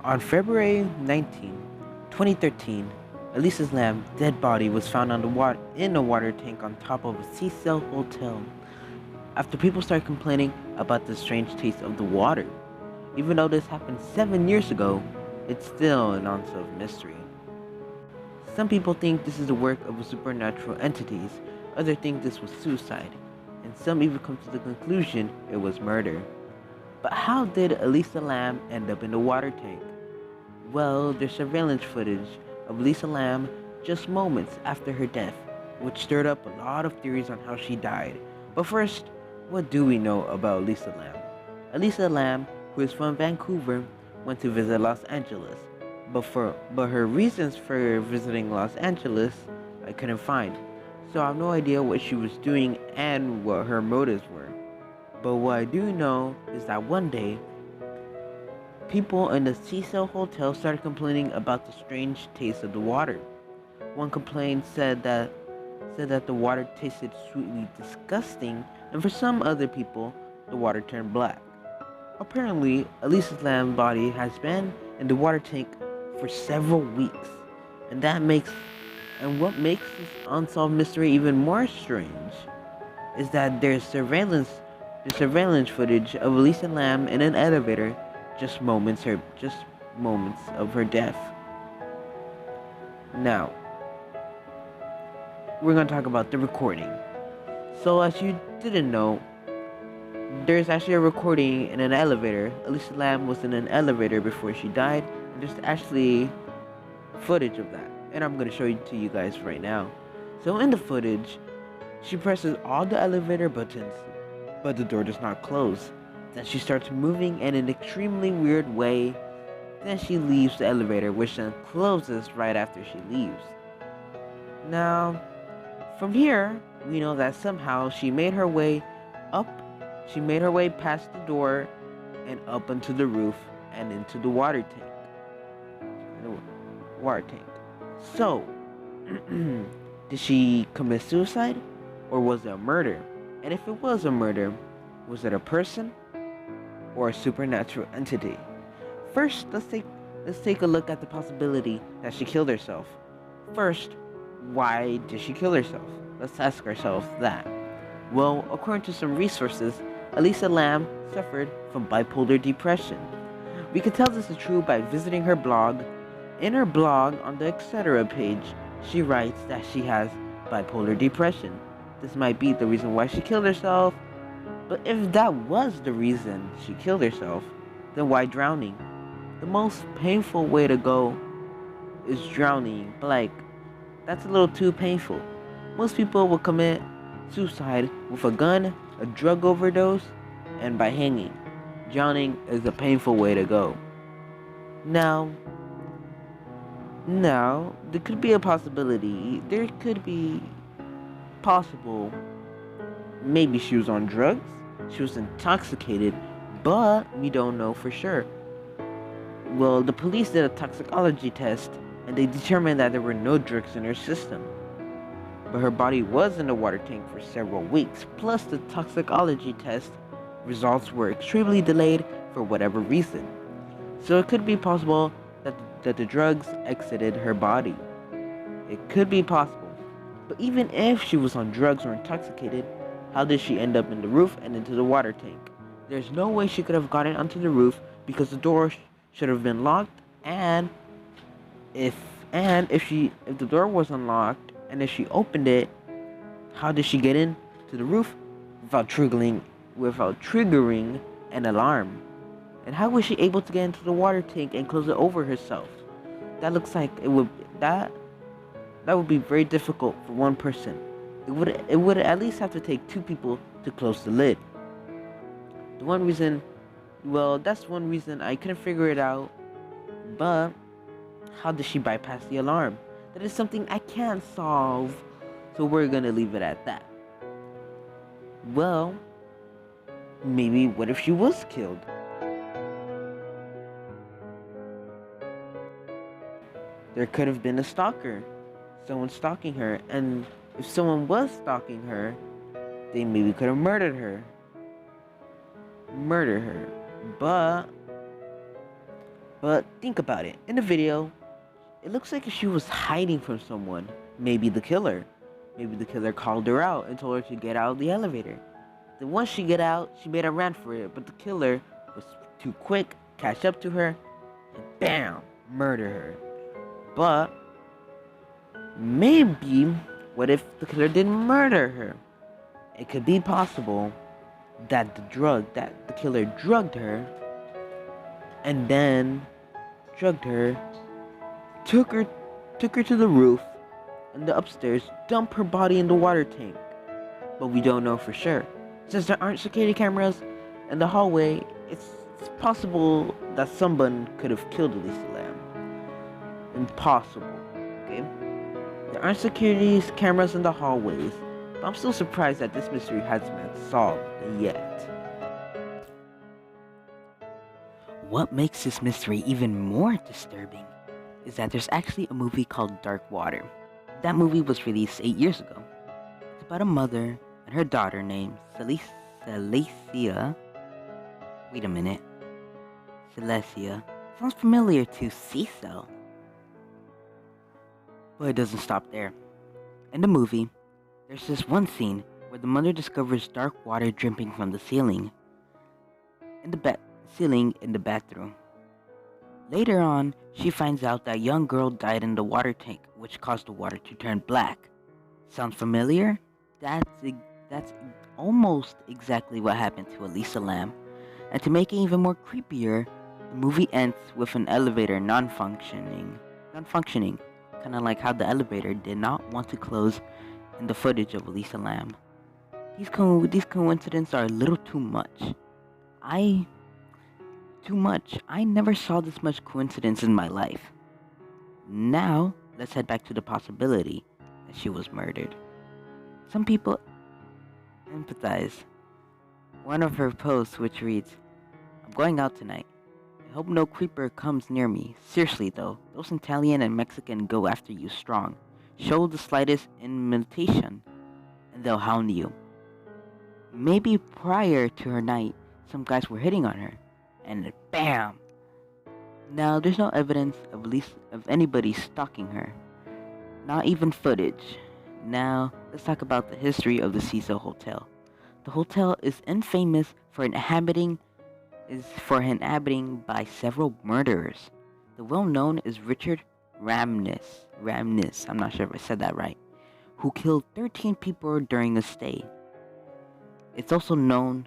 On February 19, 2013, Elisa Lam's dead body was found in a water tank on top of a Cecil hotel after people started complaining about the strange taste of the water. Even though this happened 7 years ago, it's still an unsolved mystery. Some people think this is the work of supernatural entities, others think this was suicide, and some even come to the conclusion it was murder. But how did Elisa Lam end up in the water tank? Well, there's surveillance footage of Elisa Lam just moments after her death, which stirred up a lot of theories on how she died. But first, what do we know about Elisa Lam? Elisa Lam, who is from Vancouver, went to visit Los Angeles. But her reasons for visiting Los Angeles, I couldn't find. So I have no idea what she was doing and what her motives were. But what I do know is that one day, people in the Cecil Hotel started complaining about the strange taste of the water. One complaint said that the water tasted sweetly disgusting, and for some other people, the water turned black. Apparently, Elisa Lam's body has been in the water tank for several weeks, and what makes this unsolved mystery even more strange is that there's surveillance footage of Elisa Lam in an elevator just moments of her death. Now, we're going to talk about the recording. So as you didn't know, there's actually a recording in an elevator. Elisa Lam was in an elevator before she died, and there's actually footage of that, and I'm going to show it to you guys right now. So in the footage, she presses all the elevator buttons, but the door does not close. Then she starts moving in an extremely weird way. Then she leaves the elevator, which then closes right after she leaves. Now, from here, we know that somehow she made her way past the door and up onto the roof and into the water tank. So, did she commit suicide, or was it a murder? And if it was a murder, was it a person or a supernatural entity? First, let's take a look at the possibility that she killed herself. First, why did she kill herself? Let's ask ourselves that. Well, according to some resources, Elisa Lam suffered from bipolar depression. We can tell this is true by visiting her blog. In her blog on the etc. page, she writes that she has bipolar depression. This might be the reason why she killed herself. But if that was the reason she killed herself, then why drowning? The most painful way to go is drowning. But that's a little too painful. Most people will commit suicide with a gun, a drug overdose, and by hanging. Drowning is a painful way to go. Now, there could be a possibility. There could be possible. Maybe she was on drugs, she was intoxicated, but we don't know for sure. Well, the police did a toxicology test, and they determined that there were no drugs in her system. But her body was in the water tank for several weeks, plus the toxicology test results were extremely delayed for whatever reason. So it could be possible that the drugs exited her body. It could be possible. But even if she was on drugs or intoxicated, how did she end up in the roof and into the water tank? There's no way she could have gotten onto the roof because the door should have been locked, and if the door was unlocked and if she opened it, how did she get in to the roof without triggering an alarm? And how was she able to get into the water tank and close it over herself? That looks like that would be very difficult for one person. It would at least have to take two people to close the lid. That's one reason I couldn't figure it out. But how did she bypass the alarm? That is something I can't solve. So we're gonna leave it at that. Well, maybe what if she was killed? There could have been a stalker. Someone stalking her, and if someone was stalking her, they maybe could have murdered her. But But think about it. In the video, it looks like she was hiding from someone. Maybe the killer. Maybe the killer called her out and told her to get out of the elevator. Then once she got out, she made a run for it, but the killer was too quick, catch up to her, and bam, murder her. But maybe, what if the killer didn't murder her? It could be possible that the killer drugged her, and then drugged her, took her to the roof and the upstairs, dumped her body in the water tank. But we don't know for sure. Since there aren't security cameras in the hallway, it's possible that someone could have killed Elisa Lam. Impossible, okay? There aren't security cameras in the hallways, but I'm still surprised that this mystery hasn't been solved yet. What makes this mystery even more disturbing is that there's actually a movie called Dark Water. That movie was released 8 years ago. It's about a mother and her daughter named Celestia. Wait a minute. Celestia. Sounds familiar to Cecil. But it doesn't stop there. In the movie, there's this one scene where the mother discovers dark water dripping from the ceiling in the bathroom. Later on, she finds out that a young girl died in the water tank, which caused the water to turn black. Sounds familiar? That's almost exactly what happened to Elisa Lam. And to make it even more creepier, the movie ends with an elevator non-functioning, kind of like how the elevator did not want to close in the footage of Elisa Lam. These coincidences are a little too much. I never saw this much coincidence in my life. Now, let's head back to the possibility that she was murdered. Some people empathize. One of her posts, which reads, "I'm going out tonight. I hope no creeper comes near me. Seriously though, those Italian and Mexican go after you strong. Show the slightest imitation, and they'll hound you." Maybe prior to her night, some guys were hitting on her. And bam! Now, there's no evidence of anybody stalking her. Not even footage. Now, let's talk about the history of the Cecil Hotel. The hotel is infamous for inhabiting by several murderers. The well-known is Richard Ramnus, I'm not sure if I said that right, who killed 13 people during a stay. It's also known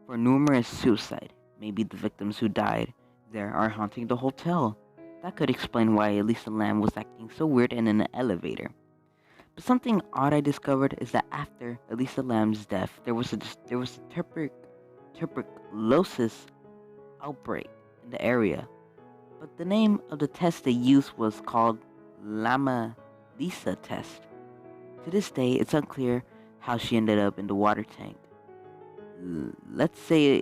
for numerous suicide. Maybe the victims who died there are haunting the hotel. That could explain why Elisa Lam was acting so weird in an elevator. But something odd I discovered is that after Elisa Lam's death, there was a tuberculosis outbreak in the area. But the name of the test they used was called Lisa test. To this day, it's unclear how she ended up in the water tank. Let's say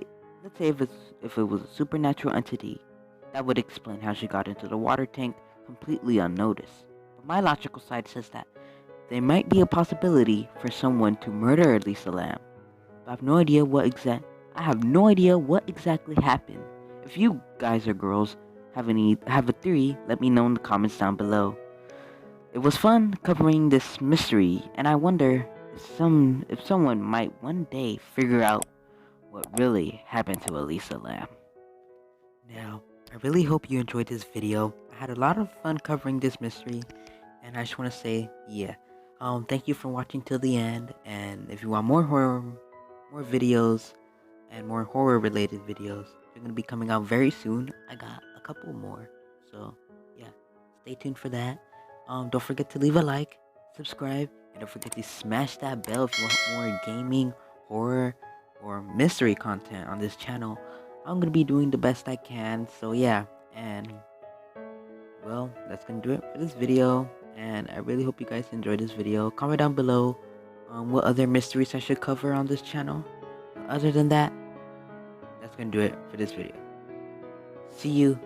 if it was a supernatural entity, that would explain how she got into the water tank completely unnoticed. But my logical side says that there might be a possibility for someone to murder Elisa Lam. But I have no idea what exactly happened. If you guys or girls have a theory, let me know in the comments down below. It was fun covering this mystery, and I wonder if someone might one day figure out what really happened to Elisa Lam. Now, I really hope you enjoyed this video. I had a lot of fun covering this mystery, and I just want to say, thank you for watching till the end. And if you want more videos and more horror related videos, they're gonna be coming out very soon. I got a couple more, so stay tuned for that. Don't forget to leave a like, subscribe, and don't forget to smash that bell if you want more gaming, horror, or mystery content on this channel. I'm gonna be doing the best I can, so and well, that's gonna do it for this video, and I really hope you guys enjoyed this video. Comment down below what other mysteries I should cover on this channel. Other than that, that's gonna do it for this video. See you